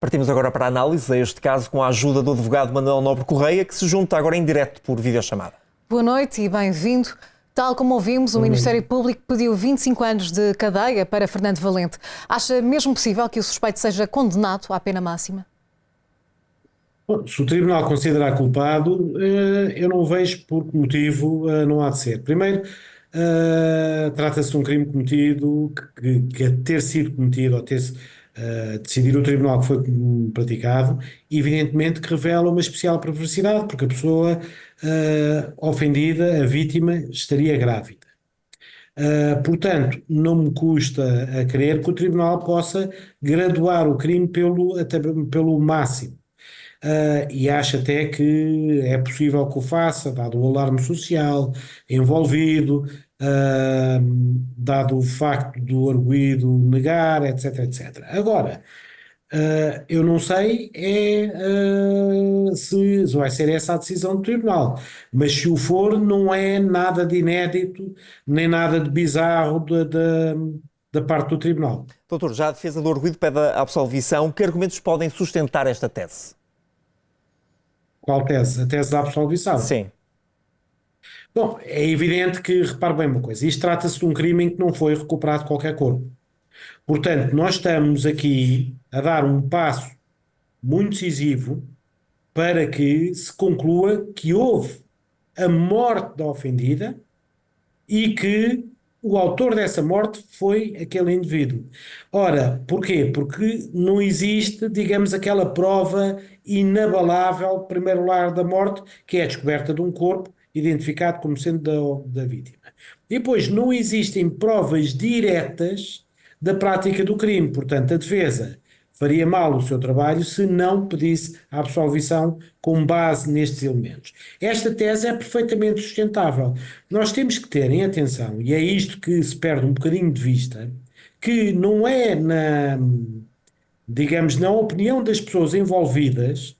Partimos agora para a análise a este caso com a ajuda do advogado Manuel Nobre Correia, que se junta agora em direto por videochamada. Boa noite e bem-vindo. Tal como ouvimos, o Ministério Público pediu 25 anos de cadeia para Fernando Valente. Acha mesmo possível que o suspeito seja condenado à pena máxima? Bom, se o Tribunal considerar culpado, eu não vejo por que motivo não há de ser. Primeiro, trata-se de um crime cometido que a ter sido cometido ou ter decidir o Tribunal que foi praticado, evidentemente que revela uma especial perversidade, porque a pessoa ofendida, a vítima, estaria grávida. Portanto, não me custa a crer que o Tribunal possa graduar o crime pelo máximo. E acho até que é possível que o faça, dado o alarme social envolvido, dado o facto do arguido negar, etc, etc. Agora, eu não sei se vai ser essa a decisão do Tribunal, mas se o for, não é nada de inédito, nem nada de bizarro da parte do Tribunal. Doutor, já a defesa do arguido pede a absolvição. Que argumentos podem sustentar esta tese? Qual tese? A tese da absolvição? Sim. Bom, é evidente que, repare bem uma coisa, isto trata-se de um crime em que não foi recuperado qualquer corpo. Portanto, nós estamos aqui a dar um passo muito decisivo para que se conclua que houve a morte da ofendida e que o autor dessa morte foi aquele indivíduo. Ora, porquê? Porque não existe, digamos, aquela prova inabalável, primeiro lugar, da morte, que é a descoberta de um corpo identificado como sendo da vítima. E depois, não existem provas diretas da prática do crime. Portanto, a defesa faria mal o seu trabalho se não pedisse a absolvição com base nestes elementos. Esta tese é perfeitamente sustentável. Nós temos que ter em atenção, e é isto que se perde um bocadinho de vista, que não é digamos, na opinião das pessoas envolvidas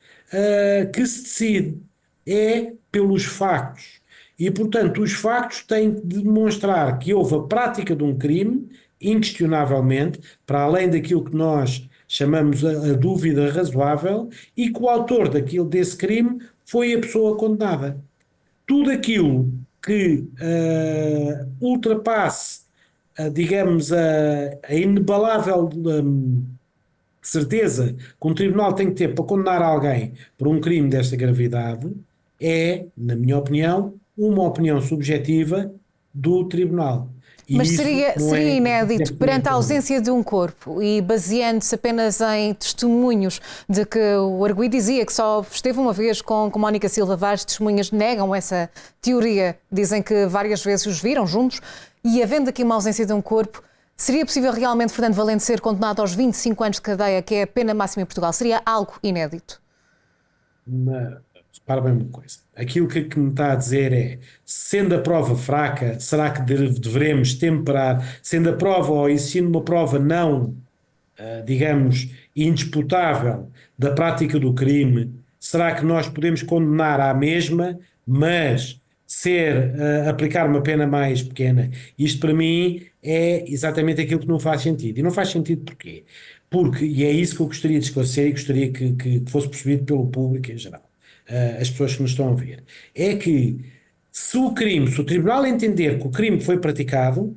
que se decide, é pelos factos. E, portanto, os factos têm de demonstrar que houve a prática de um crime, inquestionavelmente, para além daquilo que nós chamamos a dúvida razoável, e que o autor desse crime foi a pessoa condenada. Tudo aquilo que ultrapasse, digamos, a inabalável certeza que um tribunal tem que ter para condenar alguém por um crime desta gravidade é, na minha opinião, uma opinião subjetiva do tribunal. Mas seria inédito, perante a ausência de um corpo e baseando-se apenas em testemunhos de que o arguido dizia que só esteve uma vez com Mónica Silva, várias testemunhas negam essa teoria, dizem que várias vezes os viram juntos, e havendo aqui uma ausência de um corpo, seria possível realmente Fernando Valente ser condenado aos 25 anos de cadeia, que é a pena máxima em Portugal? Seria algo inédito? Repara bem uma coisa. Aquilo que me está a dizer é, sendo a prova fraca, será que devemos temperar? Sendo a prova ou existindo uma prova não, digamos, indisputável da prática do crime, será que nós podemos condenar à mesma, mas aplicar uma pena mais pequena? Isto para mim é exatamente aquilo que não faz sentido. E não faz sentido porquê? Porque, e é isso que eu gostaria de esclarecer e gostaria que fosse percebido pelo público em geral, as pessoas que nos estão a ver, é que se o tribunal entender que o crime foi praticado,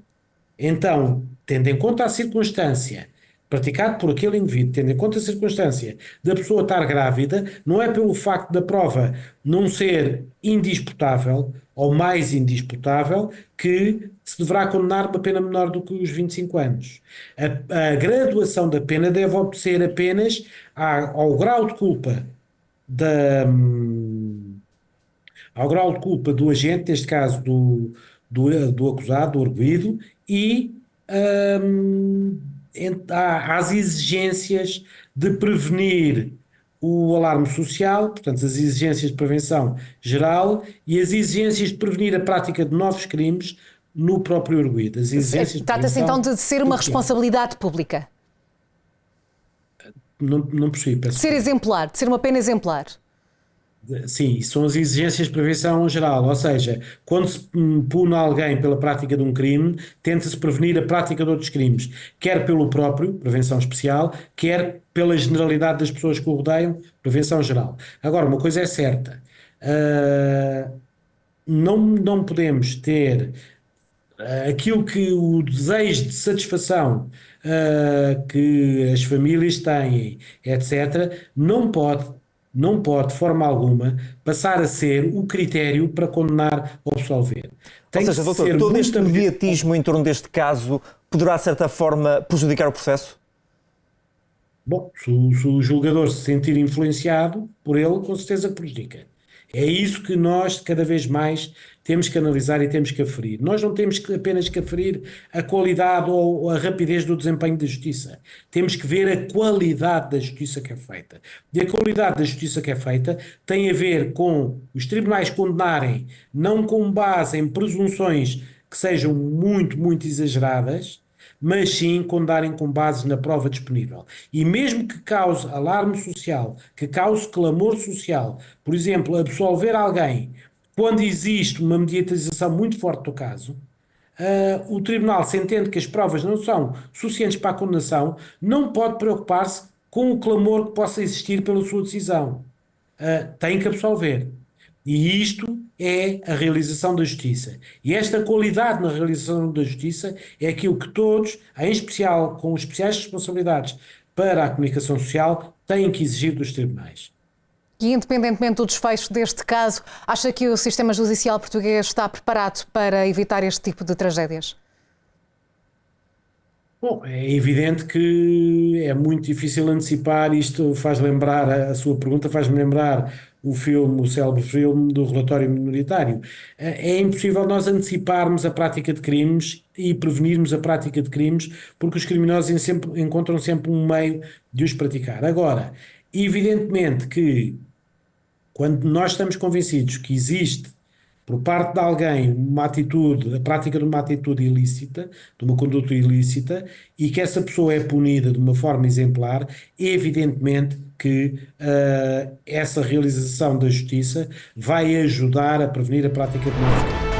então, tendo em conta a circunstância praticado por aquele indivíduo, tendo em conta a circunstância da pessoa estar grávida, não é pelo facto da prova não ser indisputável ou mais indisputável que se deverá condenar uma pena menor do que os 25 anos. A graduação da pena deve obedecer apenas ao grau de culpa ao grau de culpa do agente, neste caso do acusado, do arguido, e às exigências de prevenir o alarme social, portanto as exigências de prevenção geral e as exigências de prevenir a prática de novos crimes no próprio arguido. Trata-se então de ser uma responsabilidade pública? Não percebi. De ser exemplar, de ser uma pena exemplar? Sim, são as exigências de prevenção geral, ou seja, quando se pune alguém pela prática de um crime, tenta-se prevenir a prática de outros crimes, quer pelo próprio, prevenção especial, quer pela generalidade das pessoas que o rodeiam, prevenção geral. Agora, uma coisa é certa, não podemos ter aquilo que o desejo de satisfação que as famílias têm, etc., não pode, de forma alguma, passar a ser o critério para condenar ou absolver. Ou Tem que seja, doutor, ser todo muito este mediatismo em torno deste caso poderá, de certa forma, prejudicar o processo? Bom, se o julgador se sentir influenciado por ele, com certeza que prejudica. É isso que nós, cada vez mais, temos que analisar e temos que aferir. Nós não temos apenas que aferir a qualidade ou a rapidez do desempenho da justiça. Temos que ver a qualidade da justiça que é feita. E a qualidade da justiça que é feita tem a ver com os tribunais condenarem, não com base em presunções que sejam muito, muito exageradas, mas sim condarem com base na prova disponível. E mesmo que cause alarme social, que cause clamor social, por exemplo, absolver alguém quando existe uma mediatização muito forte do caso, o tribunal, se entende que as provas não são suficientes para a condenação, não pode preocupar-se com o clamor que possa existir pela sua decisão. Tem que absolver. E isto é a realização da justiça. E esta qualidade na realização da justiça é aquilo que todos, em especial com especiais responsabilidades para a comunicação social, têm que exigir dos tribunais. E, independentemente do desfecho deste caso, acha que o sistema judicial português está preparado para evitar este tipo de tragédias? Bom, é evidente que é muito difícil antecipar, isto faz lembrar, a sua pergunta faz-me lembrar o célebre filme do relatório minoritário. É impossível nós anteciparmos a prática de crimes e prevenirmos a prática de crimes, porque os criminosos encontram sempre um meio de os praticar. Agora, evidentemente que quando nós estamos convencidos que existe por parte de alguém uma atitude, a prática de uma atitude ilícita, de uma conduta ilícita, e que essa pessoa é punida de uma forma exemplar, evidentemente que essa realização da justiça vai ajudar a prevenir a prática de novos crimes.